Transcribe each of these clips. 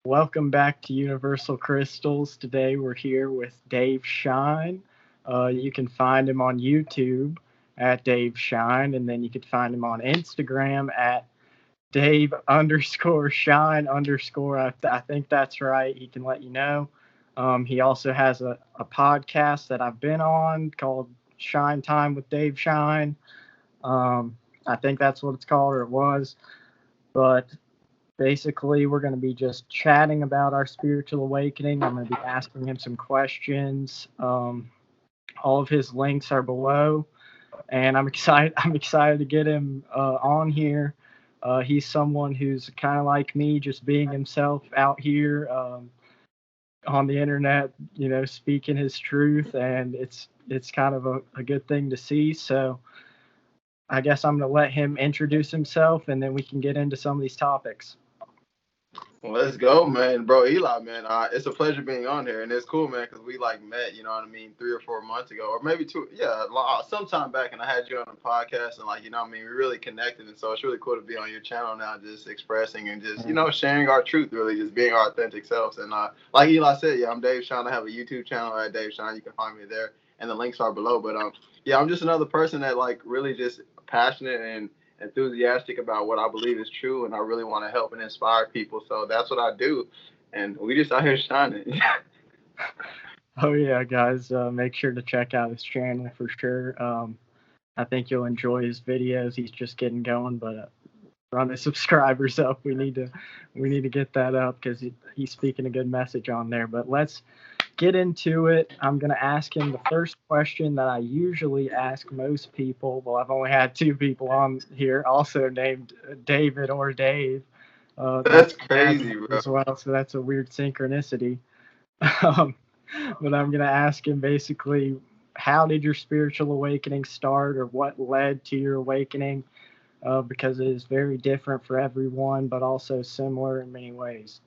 Welcome back to Universal Crystals. Today we're here with Dave Shine. You can find him on YouTube at Dave Shine, and then you can find him on Instagram at Dave underscore Shine underscore. I think that's right. He can let you know. He also has a podcast that I've been on called Shine Time with Dave Shine. I think that's what it's called, or it was. But basically, we're going to be just chatting about our spiritual awakening. I'm going to be asking him some questions. All of his links are below, and I'm excited. I'm excited to get him on here. He's someone who's kind of like me, just being himself out here on the internet, speaking his truth, and it's kind of a good thing to see. So I guess I'm going to let him introduce himself, and then we can get into some of these topics. Well, let's go, man, bro. Eli, man, it's a pleasure being on here, and it's cool, man, because we like met, you know what I mean, 3 or 4 months ago, or maybe two, yeah, sometime back, and I had you on the podcast, and like, you know what I mean, we really connected, and so it's really cool to be on your channel now, just expressing and just, sharing our truth, really, just being our authentic selves, and like Eli said, yeah, I'm Dave Shine. I have a YouTube channel at Dave Shine. You can find me there, and the links are below. But yeah, I'm just another person that like really just passionate and enthusiastic about what I believe is true, and I really want to help and inspire people. So that's what I do, and we just out here shining. Oh yeah, guys, make sure to check out his channel for sure. I think you'll enjoy his videos. He's just getting going, but run his subscribers up. We need to get that up because he's speaking a good message on there. But let's get into it. I'm gonna ask him the first question that I usually ask most people. Well, I've only had two people on here, also named David or Dave. That's That's my dad's crazy, name bro. as well, so that's a weird synchronicity. Um, but I'm going to ask him basically, how did your spiritual awakening start, or what led to your awakening? Because it is very different for everyone, but also similar in many ways.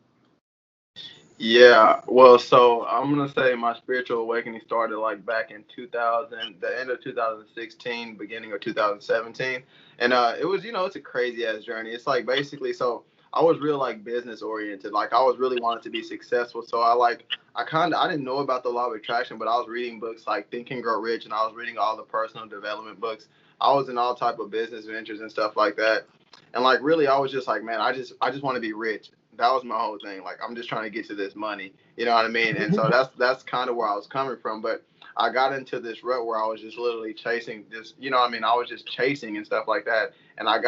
Yeah, well, so I'm gonna say my spiritual awakening started like back in 2000, the end of 2016, beginning of 2017, and it was, it's a crazy ass journey. It's like basically, so I was real like business oriented, like I was really wanted to be successful. So I didn't know about the law of attraction, but I was reading books like Think and Grow Rich, and I was reading all the personal development books. I was in all type of business ventures and stuff like that, and like really, I was just like, man, I just want to be rich. That was my whole thing. Like I'm just trying to get to this money. You know what I mean? And so that's kind of where I was coming from. But I got into this rut where I was just literally chasing this. You know what I mean? I was just chasing and stuff like that. And I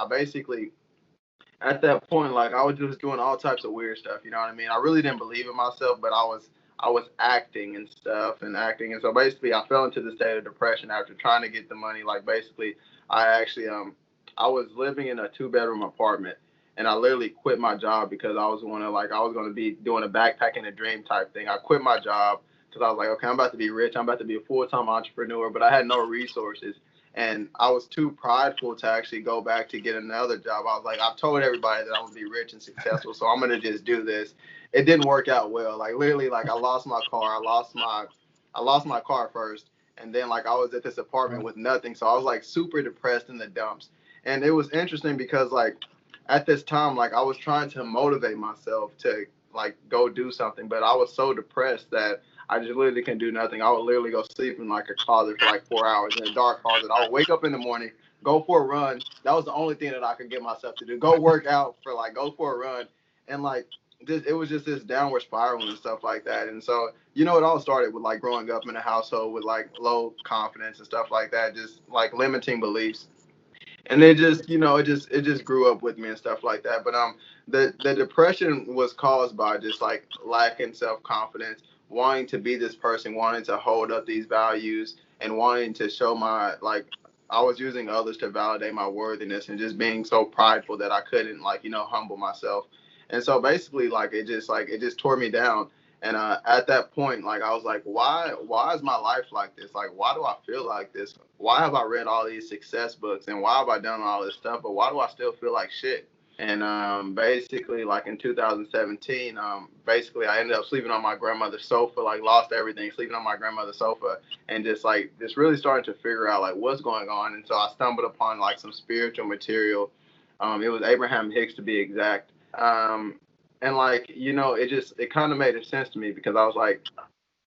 basically at that point, like I was just doing all types of weird stuff. You know what I mean? I really didn't believe in myself, but I was acting and stuff and acting. And so basically, I fell into the state of depression after trying to get the money. Like basically, I actually I was living in a 2 bedroom apartment, and I literally quit my job because I was going to be doing a backpacking a dream type thing. I quit my job because I was like, okay, I'm about to be rich. I'm about to be a full time entrepreneur, but I had no resources. And I was too prideful to actually go back to get another job. I was like, I've told everybody that I'm gonna be rich and successful, so I'm gonna just do this. It didn't work out well. Like literally, like I lost my car. I lost my car first, and then like I was at this apartment with nothing. So I was like super depressed in the dumps. And it was interesting because like at this time, like I was trying to motivate myself to like go do something, but I was so depressed that I just literally couldn't do nothing. I would literally go sleep in like a closet for like 4 hours in a dark closet. I would wake up in the morning, go for a run. That was the only thing that I could get myself to do. Go work out for like go for a run, and like this, it was just this downward spiral and stuff like that. And so it all started with like growing up in a household with like low confidence and stuff like that, just like limiting beliefs, and it just grew up with me and stuff like that. But the depression was caused by just like lacking self-confidence, wanting to be this person, wanting to hold up these values, and wanting to show my like I was using others to validate my worthiness, and just being so prideful that I couldn't like humble myself. And so basically it just tore me down. And at that point, like I was like, why is my life like this? Like, why do I feel like this? Why have I read all these success books, and why have I done all this stuff? But why do I still feel like shit? And basically, like in 2017, basically I ended up sleeping on my grandmother's sofa, like lost everything, sleeping on my grandmother's sofa, and just really starting to figure out like what's going on. And so I stumbled upon like some spiritual material. It was Abraham Hicks to be exact. Um, And like, it kind of made sense to me because I was like,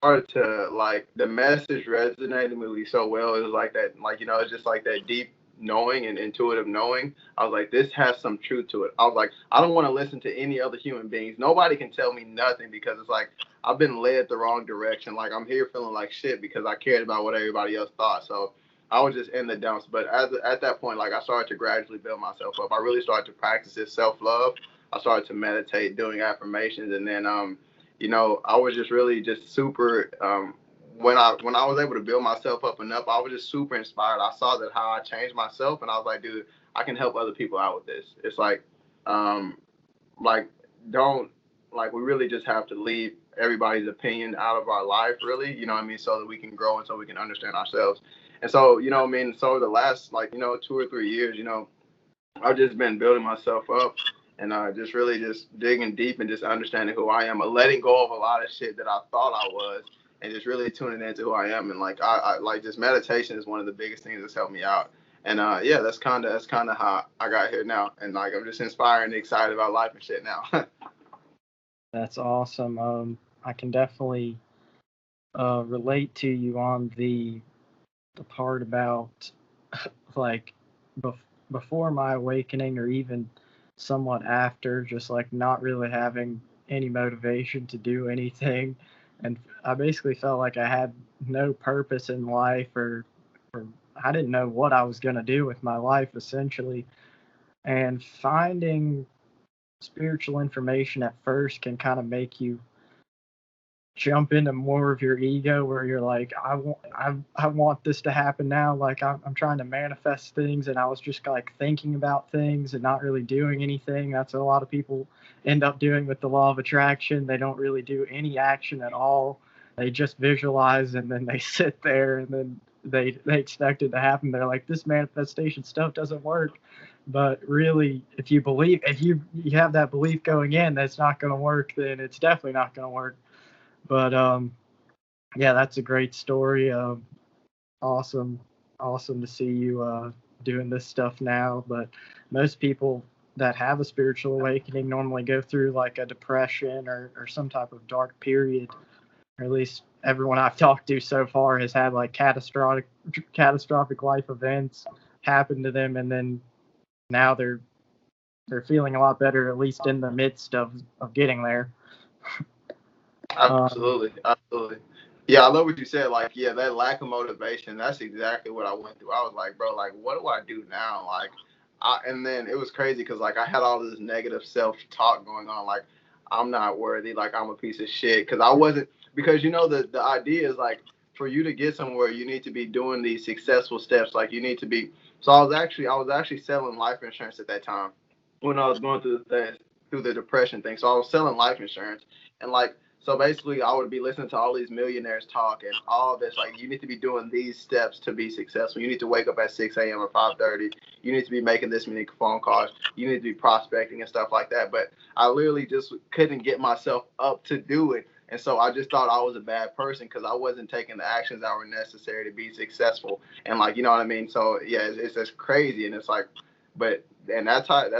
started to like the message resonated with me so well. It was like that, like it's just like that deep knowing and intuitive knowing. I was like, this has some truth to it. I was like, I don't want to listen to any other human beings. Nobody can tell me nothing because it's like I've been led the wrong direction. Like I'm here feeling like shit because I cared about what everybody else thought. So I was just in the dumps. But at that point, like I started to gradually build myself up. I really started to practice this self love. I started to meditate, doing affirmations, and then I was just really just super. When I was able to build myself up enough, I was just super inspired. I saw that how I changed myself, and I was like, dude, I can help other people out with this. It's um, like don't like we really just have to leave everybody's opinion out of our life, really. You know what I mean? So that we can grow and so we can understand ourselves. And so, what I mean, so the last 2 or 3 years, I've just been building myself up and just really just digging deep and just understanding who I am, letting go of a lot of shit that I thought I was, and just really tuning into who I am. And like I like just meditation is one of the biggest things that's helped me out. And yeah, that's kind of how I got here now. And like I'm just inspired and excited about life and shit now. That's awesome. I can definitely relate to you on the part about like bef- before my awakening or even somewhat after, just like not really having any motivation to do anything, and I basically felt like I had no purpose in life, or I didn't know what I was gonna do with my life essentially, and finding spiritual information at first can kind of make you jump into more of your ego where you're like I want this to happen now, like I'm trying to manifest things, and I was just like thinking about things and not really doing anything. That's what a lot of people end up doing with the law of attraction. They don't really do any action at all. They just visualize and then they sit there and then they expect it to happen. They're like, this manifestation stuff doesn't work. But really, if you have that belief going in that's not going to work, then it's definitely not going to work. But yeah, that's a great story. Awesome, awesome to see you doing this stuff now. But most people that have a spiritual awakening normally go through like a depression or some type of dark period. Or at least everyone I've talked to so far has had like catastrophic life events happen to them, and then now they're feeling a lot better, at least in the midst of getting there. Um, Absolutely, absolutely. Yeah, I love what you said. Like, yeah, that lack of motivation, that's exactly what I went through. I was like, bro, like, what do I do now? Like, and then it was crazy because, like, I had all this negative self talk going on. Like, I'm not worthy. Like, I'm a piece of shit. Because I wasn't, because, the idea is like, for you to get somewhere, you need to be doing these successful steps. Like, you need to be. So I was actually selling life insurance at that time when I was going through the depression thing. So I was selling life insurance, and like so basically I would be listening to all these millionaires talk and all this like you need to be doing these steps to be successful. You need to wake up at 6 a.m. or 5:30. You need to be making this many phone calls. You need to be prospecting and stuff like that. But I literally just couldn't get myself up to do it. And so I just thought I was a bad person because I wasn't taking the actions that were necessary to be successful. And like, you know what I mean? So yeah, it's just crazy. And it's like, but and that's how it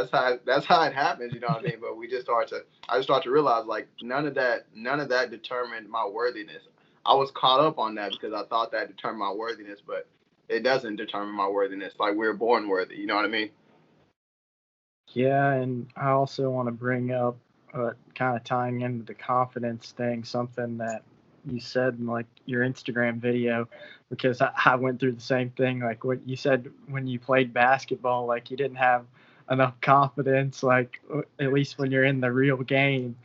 happens, you know what I mean? But I just start to realize like none of that determined my worthiness. I was caught up on that because I thought that determined my worthiness, but it doesn't determine my worthiness. Like we're born worthy, you know what I mean? Yeah, and I also want to bring up, kind of tying into the confidence thing, something that you said in like your Instagram video, because I went through the same thing. Like what you said when you played basketball, like you didn't have enough confidence, like at least when you're in the real game.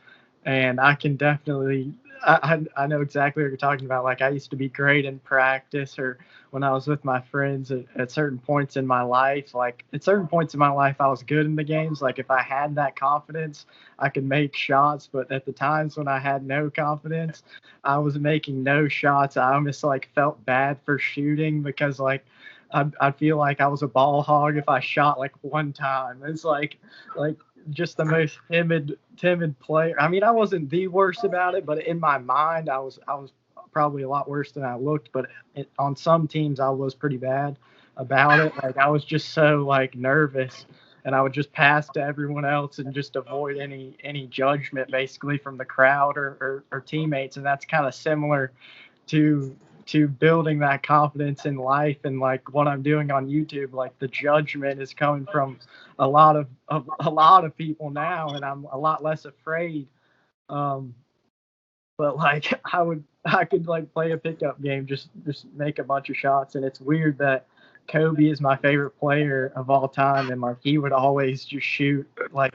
And I can definitely, I know exactly what you're talking about. Like I used to be great in practice or when I was with my friends at certain points in my life. Like at certain points in my life, I was good in the games. Like if I had that confidence, I could make shots. But at the times when I had no confidence, I was making no shots. I almost like felt bad for shooting because like I feel like I was a ball hog if I shot like one time. It's like just the most timid player. I mean, I wasn't the worst about it, but in my mind, I was probably a lot worse than I looked. But on some teams, I was pretty bad about it. Like I was just so like nervous. and I would just pass to everyone else and just avoid any judgment basically from the crowd or teammates. And that's kind of similar to building that confidence in life and like what I'm doing on YouTube. Like the judgment is coming from a lot of people now, and I'm a lot less afraid. Um, but like I could like play a pickup game, just make a bunch of shots, and it's weird that Kobe is my favorite player of all time, and like he would always just shoot like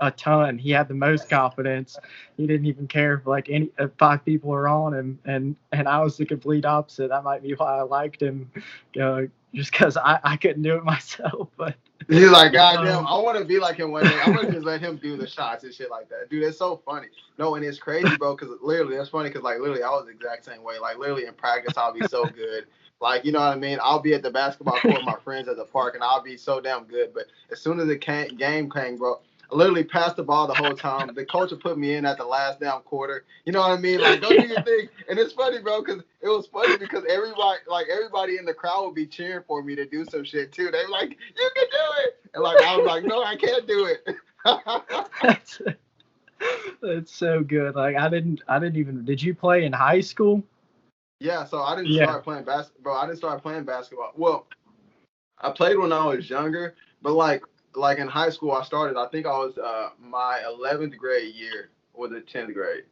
a ton. He had the most confidence. He didn't even care if like any if five people are on him, and I was the complete opposite. That might be why I liked him, just because I couldn't do it myself. But He's like, God damn, I want to be like him one day. I want to just let him do the shots and shit like that. Dude, it's so funny. No, and it's crazy, bro, because literally, that's funny because, like, literally, I was the exact same way. Like, literally, in practice, I'll be so good. Like, you know what I mean? I'll be at the basketball court with my friends at the park, and I'll be so damn good. But as soon as the game came, bro, I literally passed the ball the whole time. The coach would put me in at the last damn quarter. You know what I mean? Like, go do your thing. And it's funny, bro, because it was funny because everybody in the crowd would be cheering for me to do some shit too. They were like, "You can do it," and like I was like, "No, I can't do it." that's that's so good. Like I didn't even. Did you play in high school? Yeah, so I didn't Yeah. start playing basketball. Bro, I didn't start playing basketball. Well, I played when I was younger, but like in high school, I started. I think I was my 11th grade year or the 10th grade.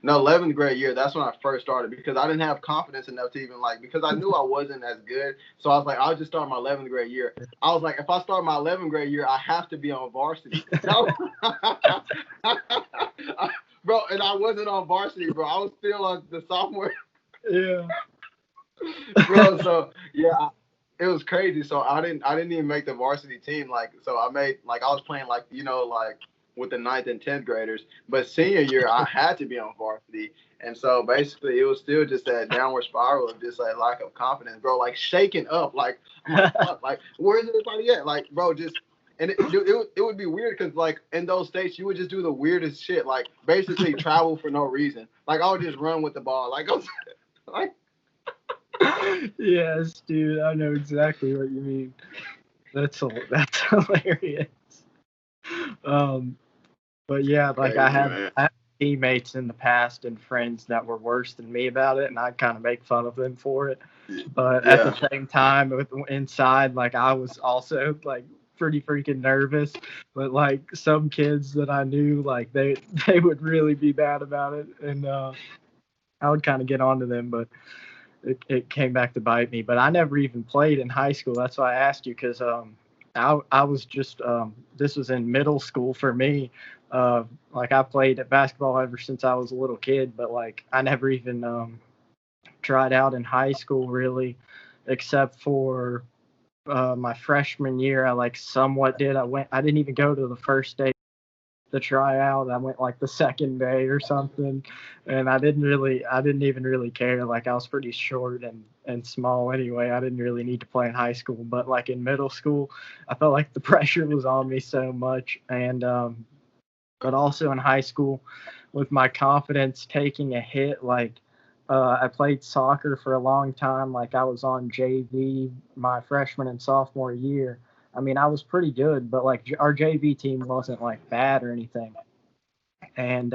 No, 11th grade year. That's when I first started because I didn't have confidence enough to even like because I knew I wasn't as good. So I was like, I'll just start my 11th grade year. I was like, if I start my 11th grade year, I have to be on varsity. No, bro, and I wasn't on varsity, bro. I was still on the sophomore, Yeah. bro. So yeah, it was crazy. So I didn't even make the varsity team. Like so I made like I was playing like like with the ninth and 10th graders. But senior year I had to be on varsity. And so basically it was still just that downward spiral of just like lack of confidence, bro. Like shaking up. Like I'm like fuck. Like where's everybody at? Like bro, just and it would be weird because like in those states you would just do the weirdest shit. Like basically travel for no reason. Like I would just run with the ball. Like I was like Yes, dude. I know exactly what you mean. That's hilarious. Um, but yeah, like crazy, man. I had teammates in the past and friends that were worse than me about it, and I'd kind of make fun of them for it. But at the Yeah. same time, inside, like I was also like pretty freaking nervous. But like some kids that I knew, like they would really be bad about it, and I would kind of get onto them, but it came back to bite me. But I never even played in high school. That's why I asked you because I was just this was in middle school for me. Like I played at basketball ever since I was a little kid, but like I never even tried out in high school really, except for my freshman year. I like somewhat did. I didn't even go to the first day the tryout. I went like the second day or something, and I didn't even really care. Like I was pretty short and small anyway. I didn't really need to play in high school, but like in middle school, I felt like the pressure was on me so much, and but also in high school, with my confidence taking a hit, like. I played soccer for a long time. Like I was on JV my freshman and sophomore year. I mean, I was pretty good, but like our JV team wasn't like bad or anything. And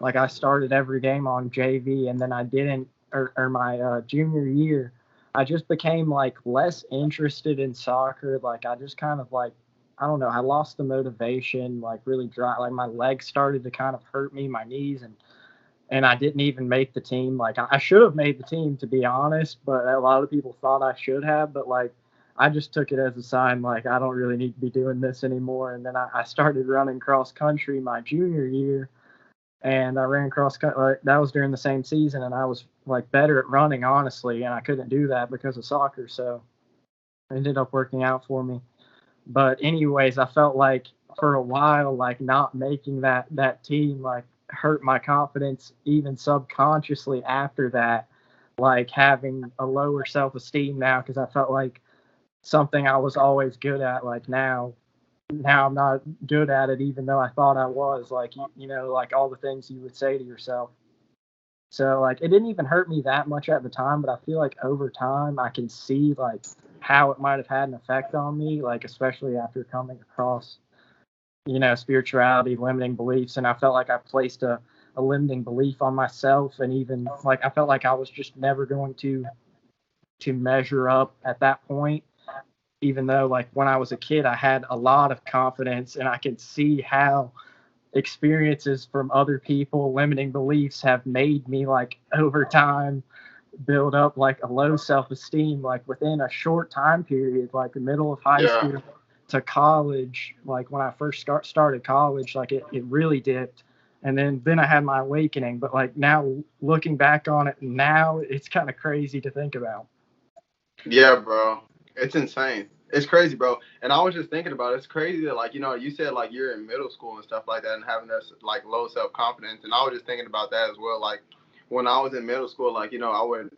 like I started every game on JV, and then I didn't, or my junior year, I just became like less interested in soccer. Like I just kind of like, I don't know, I lost the motivation, like really dry, like my legs started to kind of hurt me, my knees, and I didn't even make the team. Like I should have made the team to be honest, but a lot of people thought I should have. But like I just took it as a sign like I don't really need to be doing this anymore. And then I started running cross country my junior year, and I ran cross country. Like, that was during the same season, and I was like better at running honestly, and I couldn't do that because of soccer. So it ended up working out for me. But anyways, I felt like for a while, like not making that team, like hurt my confidence even subconsciously after that, like having a lower self esteem now because I felt like something I was always good at, like now I'm not good at it even though I thought I was, like like all the things you would say to yourself. So like it didn't even hurt me that much at the time, but I feel like over time I can see like how it might have had an effect on me, like especially after coming across, spirituality, limiting beliefs, and I felt like I placed a limiting belief on myself, and even like I felt like I was just never going to measure up at that point, even though like when I was a kid I had a lot of confidence and I could see how experiences from other people, limiting beliefs have made me like over time build up like a low self-esteem like within a short time period, like the middle of high Yeah. school to college. Like when I first started college, like it really dipped, and then I had my awakening. But like now looking back on it now, it's kind of crazy to think about. Yeah, bro. It's insane. It's crazy, bro. And I was just thinking about it. It's crazy that, like, you said, like, you're in middle school and stuff like that and having this, like, low self confidence. And I was just thinking about that as well. Like, when I was in middle school, like, I would,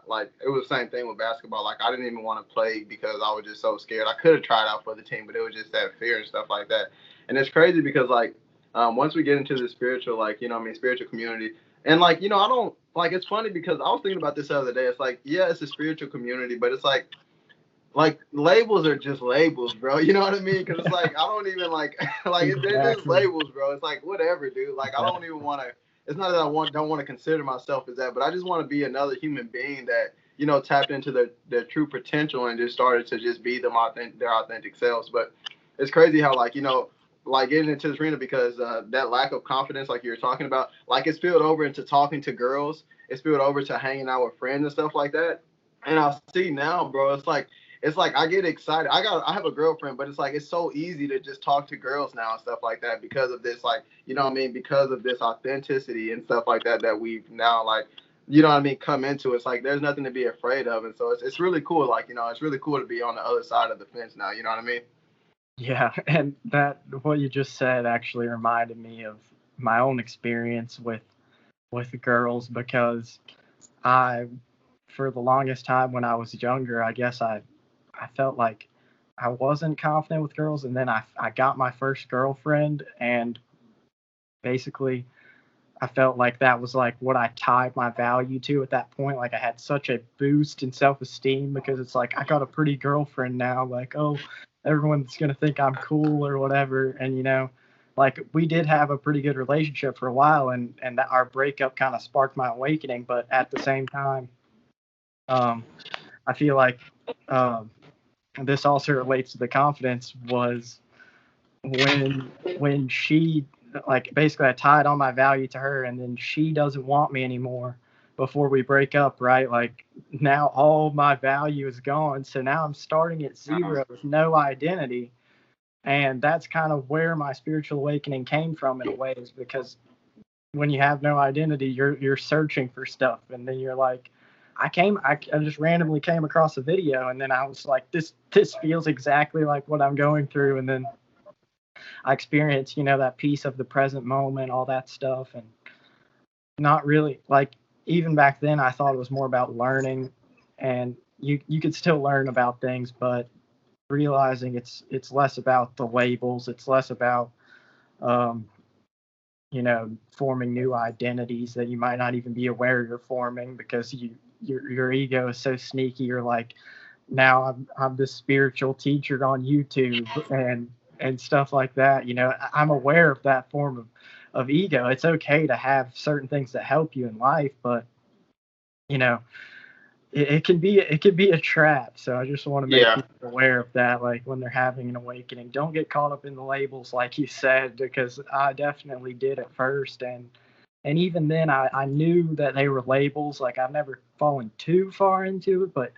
like, it was the same thing with basketball. Like, I didn't even want to play because I was just so scared. I could have tried out for the team, but it was just that fear and stuff like that. And it's crazy because, like, once we get into the spiritual, like, spiritual community, and like, I don't like. It's funny because I was thinking about this the other day. It's like, yeah, it's a spiritual community, but it's like labels are just labels, bro. You know what I mean? Because it's like I don't even like they're just Exactly. labels, bro. It's like whatever, dude. Like I don't even want to. It's not that don't want to consider myself as that, but I just want to be another human being that tapped into their true potential and just started to just be their authentic selves. But it's crazy how like getting into this arena because that lack of confidence, like you were talking about, like it spilled over into talking to girls. It spilled over to hanging out with friends and stuff like that. And I see now, bro. It's like I get excited. I have a girlfriend, but it's like it's so easy to just talk to girls now and stuff like that because of this, like, what I mean, because of this authenticity and stuff like that we've now, like, what I mean, come into. It's like there's nothing to be afraid of, and so it's really cool. Like, it's really cool to be on the other side of the fence now. You know what I mean? Yeah, and that what you just said actually reminded me of my own experience with girls, because I, for the longest time when I was younger, I guess I felt like I wasn't confident with girls, and then I got my first girlfriend, and basically I felt like that was like what I tied my value to at that point. Like I had such a boost in self-esteem because it's like I got a pretty girlfriend now. Like, oh, everyone's gonna think I'm cool or whatever. And like we did have a pretty good relationship for a while, and that our breakup kind of sparked my awakening. But at the same time, um, I feel like um, this also relates to the confidence was when she, like, basically I tied all my value to her, and then she doesn't want me anymore before we break up, right? Like now all my value is gone, so now I'm starting at zero with no identity. And that's kind of where my spiritual awakening came from in a way, is because when you have no identity, you're searching for stuff, and then you're like, I just randomly came across a video, and then I was like, this feels exactly like what I'm going through. And then I experienced, that piece of the present moment, all that stuff. And not really like, even back then I thought it was more about learning, and you could still learn about things, but realizing it's less about the labels, it's less about um, forming new identities that you might not even be aware you're forming, because your ego is so sneaky. You're like, now I'm this spiritual teacher on YouTube and stuff like that. I'm aware of that form of ego. It's okay to have certain things that help you in life, but you know it can be a trap. So I just want to make Yeah. people aware of that, like when they're having an awakening. Don't get caught up in the labels, like you said, because I definitely did at first. And even then I knew that they were labels. Like I've never fallen too far into it, but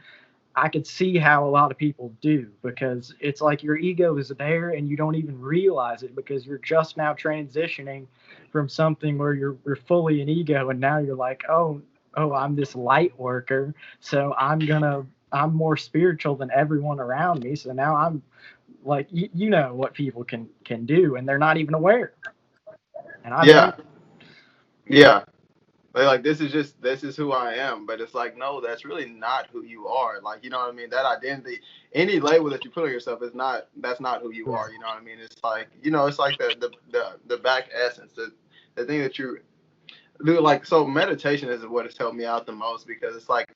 I could see how a lot of people do, because it's like your ego is there and you don't even realize it, because you're just now transitioning from something where you're fully an ego, and now you're like, oh, I'm this light worker, so I'm more spiritual than everyone around me. So now I'm like, you know what people can do, and they're not even aware. And I've done Yeah. Yeah. Like this is who I am, but it's like no, that's really not who you are. Like you know what I mean? That identity, any label that you put on yourself is not that's not who you it. are. You know what I mean? It's like it's like the back essence, the thing that you do. Like so, meditation is what has helped me out the most because it's like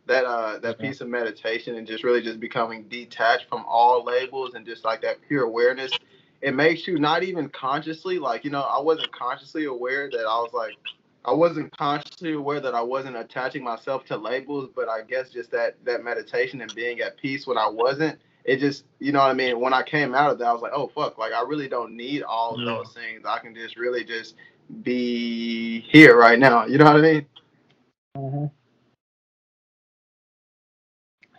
that piece of meditation and just really just becoming detached from all labels and just like that pure awareness. It makes you not even consciously, like, I wasn't consciously aware that I wasn't consciously aware that I wasn't attaching myself to labels, but I guess just that meditation and being at peace when I wasn't, it just, you know what I mean? When I came out of that, I was like, oh, fuck, like, I really don't need all of those things. I can just really just be here right now. You know what I mean? Mm-hmm.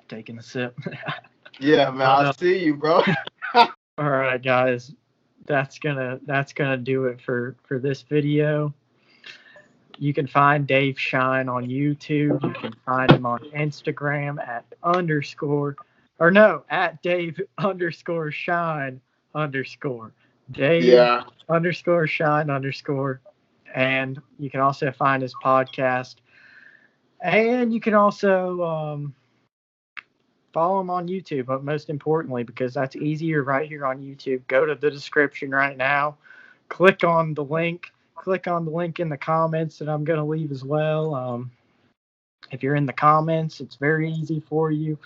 Taking a sip. Yeah, man, I see you, bro. All right, guys. That's gonna do it for this video. You can find Dave Shine on YouTube. You can find him on Instagram at Dave_Shine Dave Yeah. _Shine_. And you can also find his podcast. And you can also follow him on YouTube, but most importantly, because that's easier right here on YouTube, go to the description right now. Click on the link in the comments that I'm going to leave as well. If you're in the comments, it's very easy for you.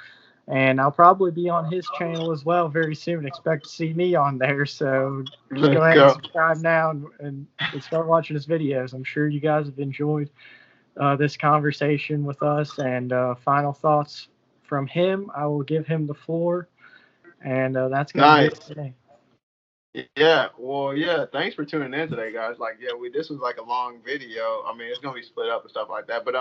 And I'll probably be on his channel as well very soon. Expect to see me on there. So just go ahead and subscribe now and start watching his videos. I'm sure you guys have enjoyed this conversation with us. And final thoughts from him, I will give him the floor. And that's going to do it today. Yeah, well, yeah. Thanks for tuning in today, guys. Like, yeah, this was like a long video. I mean, it's gonna be split up and stuff like that. But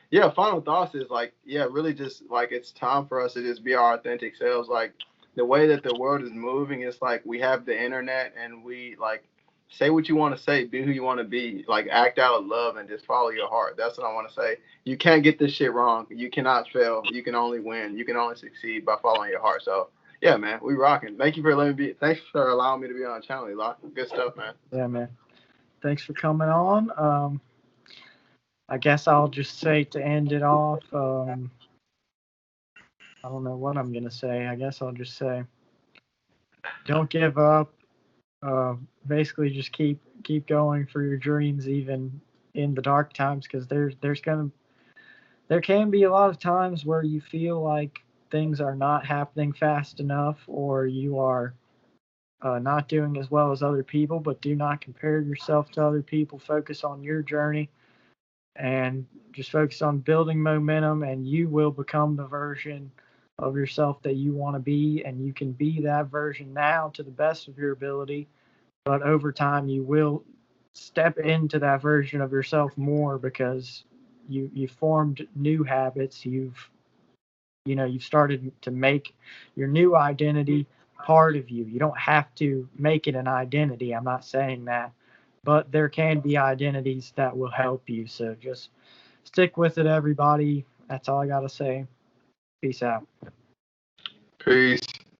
yeah. Final thoughts is like, yeah, really just like it's time for us to just be our authentic selves. Like the way that the world is moving, it's like we have the internet and we like say what you want to say, be who you want to be, like act out of love and just follow your heart. That's what I want to say. You can't get this shit wrong. You cannot fail. You can only win. You can only succeed by following your heart. So. Yeah, man, we rocking. Thanks for allowing me to be on the channel, Eli. Good stuff, man. Yeah, man. Thanks for coming on. I guess I'll just say to end it off. I don't know what I'm gonna say. I guess I'll just say, don't give up. Basically, just keep going for your dreams, even in the dark times, because there can be a lot of times where you feel like things are not happening fast enough, or you are not doing as well as other people. But do not compare yourself to other people. Focus on your journey and just focus on building momentum, and you will become the version of yourself that you want to be. And you can be that version now to the best of your ability, but over time you will step into that version of yourself more, because you formed new habits. You've started to make your new identity part of you. You don't have to make it an identity. I'm not saying that, but there can be identities that will help you. So just stick with it, everybody. That's all I got to say. Peace out. Peace.